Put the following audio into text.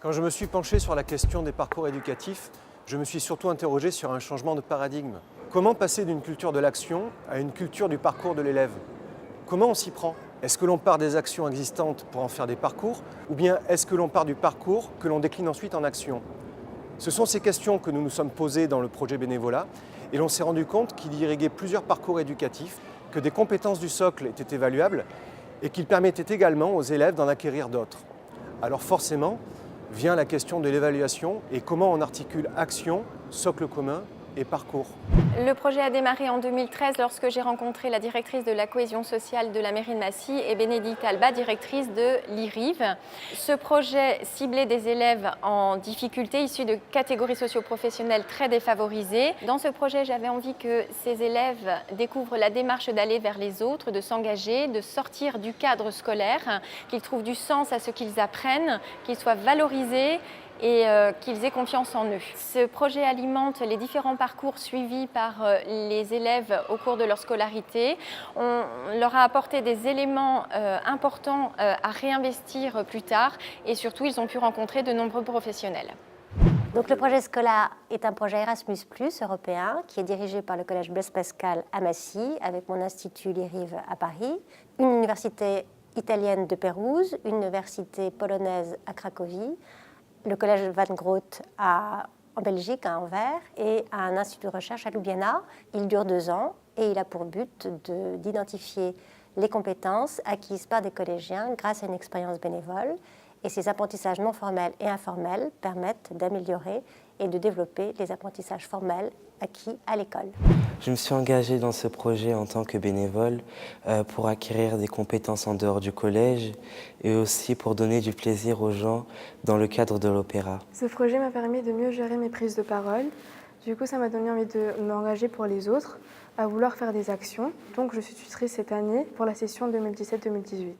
Quand je me suis penché sur la question des parcours éducatifs, je me suis surtout interrogé sur un changement de paradigme. Comment passer d'une culture de l'action à une culture du parcours de l'élève? Comment on s'y prend? Est-ce que l'on part des actions existantes pour en faire des parcours, ou bien est-ce que l'on part du parcours que l'on décline ensuite en action? Ce sont ces questions que nous nous sommes posées dans le projet Bénévolat, et l'on s'est rendu compte qu'il irriguait plusieurs parcours éducatifs, que des compétences du socle étaient évaluables, et qu'il permettait également aux élèves d'en acquérir d'autres. Alors forcément, vient la question de l'évaluation et comment on articule action, socle commun et parcours. Le projet a démarré en 2013 lorsque j'ai rencontré la directrice de la cohésion sociale de la mairie de Massy et Bénédicte Alba, directrice de l'IRIV. Ce projet ciblait des élèves en difficulté issus de catégories socio-professionnelles très défavorisées. Dans ce projet, j'avais envie que ces élèves découvrent la démarche d'aller vers les autres, de s'engager, de sortir du cadre scolaire, qu'ils trouvent du sens à ce qu'ils apprennent, qu'ils soient valorisés et qu'ils aient confiance en eux. Ce projet alimente les différents parcours suivis par les élèves au cours de leur scolarité. On leur a apporté des éléments importants à réinvestir plus tard et surtout ils ont pu rencontrer de nombreux professionnels. Donc, le projet Scola est un projet Erasmus+ européen qui est dirigé par le collège Blaise Pascal à Massy avec mon institut l'IRIV à Paris, une université italienne de Pérouse, une université polonaise à Cracovie, le collège Van Groot en Belgique, à Anvers, et un institut de recherche à Ljubljana. Il dure 2 ans et il a pour but d'identifier les compétences acquises par des collégiens grâce à une expérience bénévole. Et ces apprentissages non formels et informels permettent d'améliorer et de développer les apprentissages formels acquis à l'école. Je me suis engagée dans ce projet en tant que bénévole pour acquérir des compétences en dehors du collège et aussi pour donner du plaisir aux gens dans le cadre de l'opéra. Ce projet m'a permis de mieux gérer mes prises de parole. Du coup, ça m'a donné envie de m'engager pour les autres, à vouloir faire des actions. Donc, je suis tutrice cette année pour la session 2017-2018.